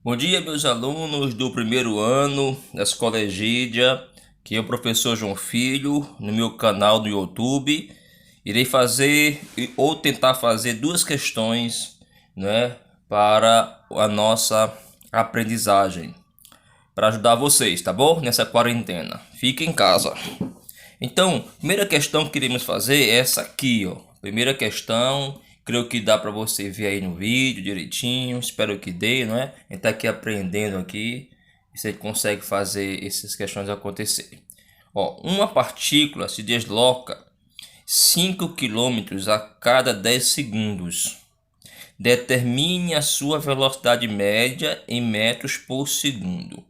Bom dia, meus alunos do primeiro ano da Escola Egídia, que é o professor João Filho, no meu canal do YouTube. Irei fazer ou tentar fazer duas questões, né, para a nossa aprendizagem, para ajudar vocês, tá bom? Nessa quarentena. Fiquem em casa. Então, primeira questão que iremos fazer é essa aqui, ó. Primeira questão, creio que dá para você ver aí no vídeo direitinho. Espero que dê, não é? A gente tá aqui aprendendo aqui. Você consegue fazer essas questões acontecerem. Ó, uma partícula se desloca 5 quilômetros a cada 10 segundos. Determine a sua velocidade média em metros por segundo.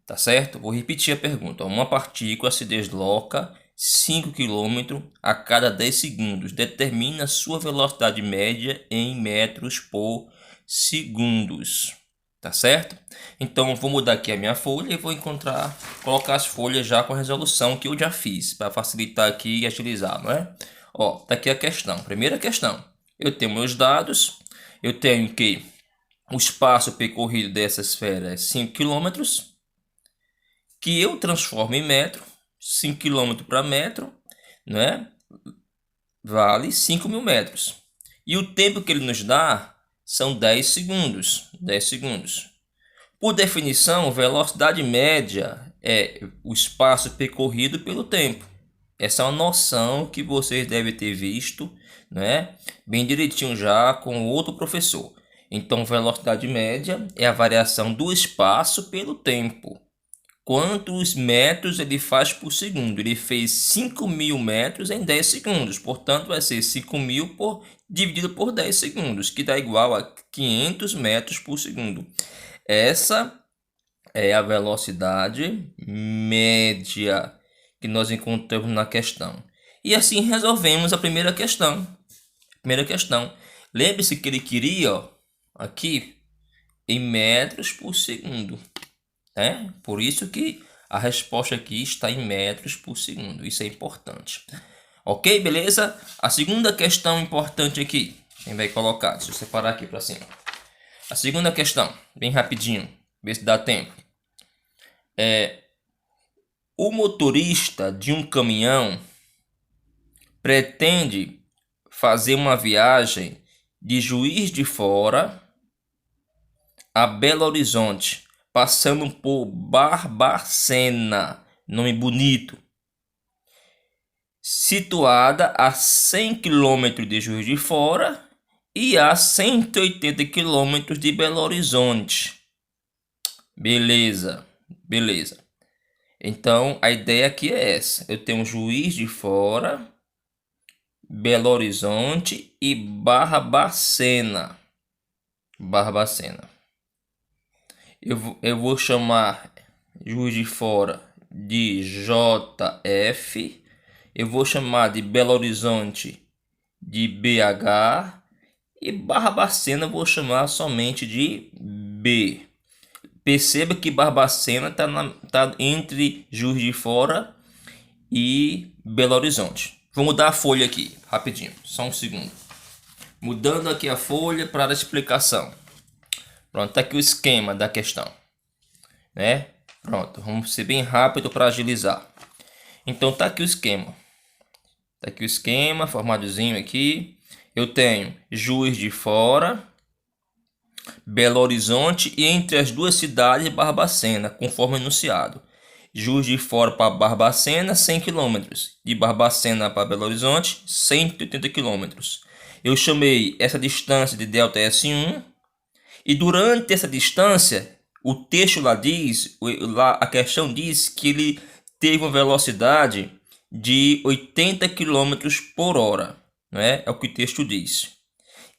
Tá certo? Vou repetir a pergunta. Uma partícula se desloca 5 km a cada 10 segundos. Determina sua velocidade média em metros por segundos. Tá certo? Então vou mudar aqui a minha folha e vou colocar as folhas já com a resolução que eu já fiz, para facilitar aqui e agilizar, não é? Ó, tá aqui a questão. Primeira questão. Eu tenho meus dados. Eu tenho que o espaço percorrido dessa esfera é 5 quilômetros, que eu transformo em metro. 5 km para metro, né? Vale 5.000 metros. E o tempo que ele nos dá são 10 segundos. 10 segundos. Por definição, velocidade média é o espaço percorrido pelo tempo. Essa é uma noção que vocês devem ter visto, né? Bem direitinho já com outro professor. Então, velocidade média é a variação do espaço pelo tempo. Quantos metros ele faz por segundo? Ele fez 5.000 metros em 10 segundos. Portanto, vai ser 5.000 dividido por 10 segundos, que dá igual a 500 metros por segundo. Essa é a velocidade média que nós encontramos na questão. E assim resolvemos a primeira questão. Lembre-se que ele queria, ó, aqui, em metros por segundo. Por isso que a resposta aqui está em metros por segundo. Isso é importante. Ok, beleza? A segunda questão importante aqui. Quem vai colocar? Deixa eu separar aqui para cima. A segunda questão, bem rapidinho. Ver se dá tempo. O motorista de um caminhão pretende fazer uma viagem de Juiz de Fora a Belo Horizonte, passando por Barbacena, nome bonito, situada a 100 km de Juiz de Fora e a 180 km de Belo Horizonte. Beleza. Então a ideia aqui é essa. Eu tenho Juiz de Fora, Belo Horizonte e Barbacena. Eu vou chamar Juiz de Fora de JF. Eu vou chamar de Belo Horizonte de BH. E Barbacena eu vou chamar somente de B. Perceba que Barbacena está entre Juiz de Fora e Belo Horizonte. Vou mudar a folha aqui, rapidinho, só um segundo. Mudando aqui a folha para a explicação. Pronto, está aqui o esquema da questão, né? Pronto, vamos ser bem rápido para agilizar. Então tá aqui o esquema. Tá aqui o esquema formadozinho aqui. Eu tenho Juiz de Fora, Belo Horizonte e entre as duas cidades Barbacena, conforme enunciado. Juiz de Fora para Barbacena, 100 km. De Barbacena para Belo Horizonte, 180 km. Eu chamei essa distância de delta S1. E durante essa distância, o texto lá diz, a questão diz que ele teve uma velocidade de 80 km por hora, né? É o que o texto diz.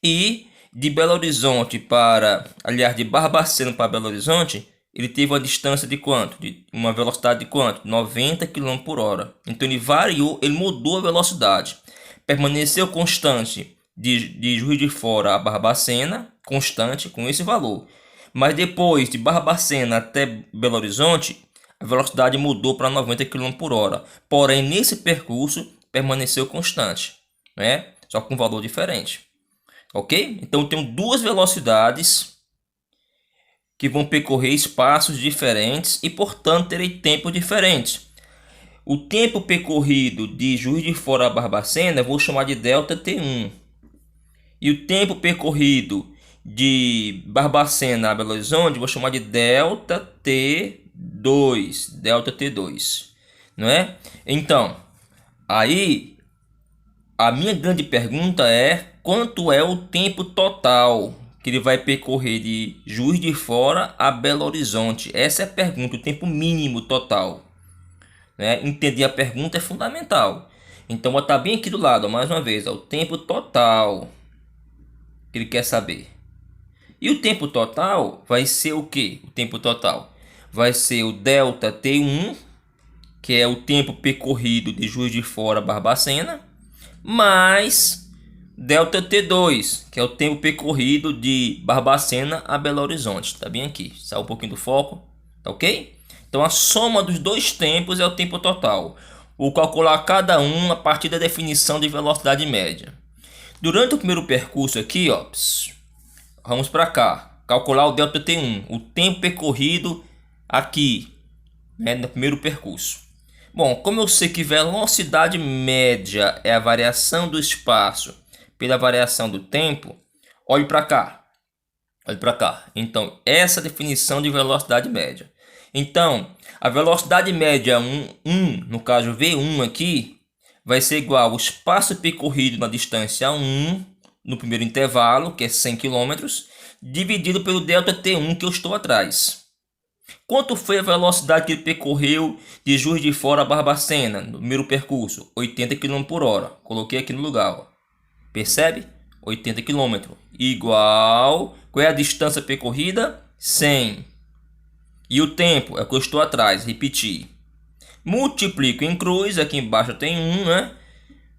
E de Belo Horizonte de Barbacena para Belo Horizonte, ele teve uma distância de quanto? De uma velocidade de quanto? 90 km por hora. Então ele variou, ele mudou a velocidade. Permaneceu constante de Juiz de Fora a Barbacena, constante com esse valor. Mas depois de Barbacena até Belo Horizonte, a velocidade mudou para 90 km por hora. Porém, nesse percurso permaneceu constante, né? Só com um valor diferente. Ok? Então, eu tenho duas velocidades que vão percorrer espaços diferentes e, portanto, terei tempos diferentes. O tempo percorrido de Juiz de Fora a Barbacena eu vou chamar de delta T1. E o tempo percorrido de Barbacena a Belo Horizonte vou chamar de delta T2. Delta T2. Não é? Então, aí a minha grande pergunta é: quanto é o tempo total que ele vai percorrer de Juiz de Fora a Belo Horizonte? Essa é a pergunta, o tempo mínimo total. Né? Entender a pergunta é fundamental. Então, vou botar bem aqui do lado, ó, mais uma vez, ó, o tempo total que ele quer saber. E o tempo total vai ser o que? O tempo total vai ser o delta T1, que é o tempo percorrido de Juiz de Fora a Barbacena, mais delta T2, que é o tempo percorrido de Barbacena a Belo Horizonte. Tá bem aqui, saiu um pouquinho do foco, tá ok? Então a soma dos dois tempos é o tempo total. Vou calcular cada um a partir da definição de velocidade média. Durante o primeiro percurso aqui, ó, vamos para cá, calcular o delta T1, o tempo percorrido aqui, né, no primeiro percurso. Bom, como eu sei que velocidade média é a variação do espaço pela variação do tempo, olhe para cá. Olhe para cá. Então, essa é a definição de velocidade média. Então, a velocidade média 1, no caso V1 aqui, vai ser igual ao espaço percorrido na distância 1, no primeiro intervalo, que é 100 km, dividido pelo delta T1 que eu estou atrás. Quanto foi a velocidade que ele percorreu de Juiz de Fora a Barbacena no primeiro percurso? 80 km por hora. Coloquei aqui no lugar. Ó. Percebe? 80 km. Igual. Qual é a distância percorrida? 100. E o tempo é o que eu estou atrás. Repetir. Multiplico em cruz. Aqui embaixo tem 1, né?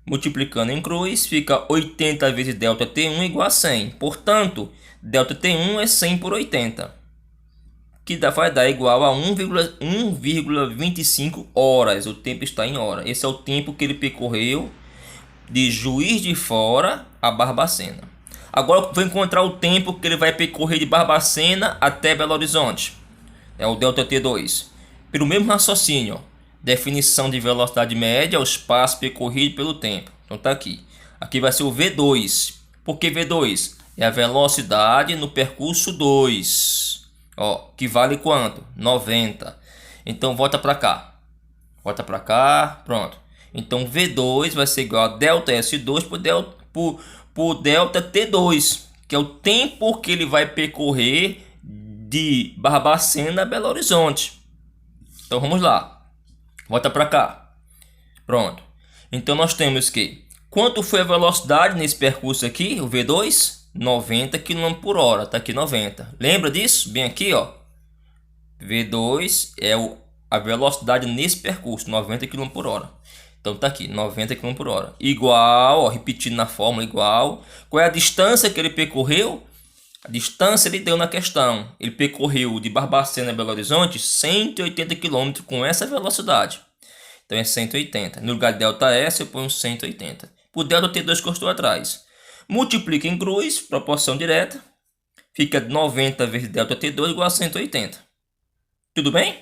Multiplicando em cruz, fica 80 vezes delta T1 igual a 100. Portanto, delta T1 é 100 por 80. Que vai dar igual a 1,25 horas. O tempo está em hora. Esse é o tempo que ele percorreu de Juiz de Fora a Barbacena. Agora eu vou encontrar o tempo que ele vai percorrer de Barbacena até Belo Horizonte. É o delta T2. Pelo mesmo raciocínio, ó. Definição de velocidade média, o espaço percorrido pelo tempo. Então tá aqui. Aqui vai ser o V2. Por que V2? É a velocidade no percurso 2. Ó, que vale quanto? 90. Então volta para cá. Volta para cá. Pronto. Então V2 vai ser igual a delta S2 por delta T2, que é o tempo que ele vai percorrer de Barbacena a Belo Horizonte. Então vamos lá. Volta para cá. Pronto. Então nós temos que quanto foi a velocidade nesse percurso aqui, o V2? 90 km por hora. Tá aqui 90. Lembra disso? Bem aqui, ó. V2 é a velocidade nesse percurso, 90 km por hora. Então tá aqui, 90 km por hora. Igual, ó, repetindo na fórmula, igual. Qual é a distância que ele percorreu? A distância ele deu na questão. Ele percorreu de Barbacena a Belo Horizonte 180 km com essa velocidade. Então é 180. No lugar de delta S eu ponho 180. Por delta T2 que eu estou atrás. Multiplica em cruz, proporção direta. Fica 90 vezes delta T2 igual a 180. Tudo bem?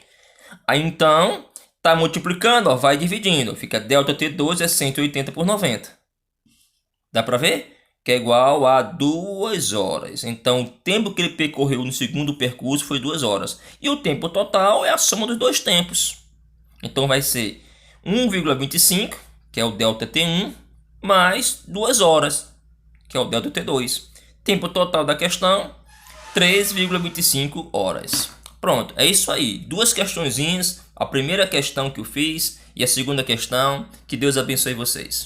Aí então, tá multiplicando, ó, vai dividindo. Fica delta T2 é 180 por 90. Dá para ver? Que é igual a 2 horas. Então, o tempo que ele percorreu no segundo percurso foi 2 horas. E o tempo total é a soma dos dois tempos. Então, vai ser 1,25, que é o delta T1, mais 2 horas, que é o delta T2. Tempo total da questão, 3,25 horas. Pronto, é isso aí. Duas questõezinhas. A primeira questão que eu fiz e a segunda questão. Que Deus abençoe vocês.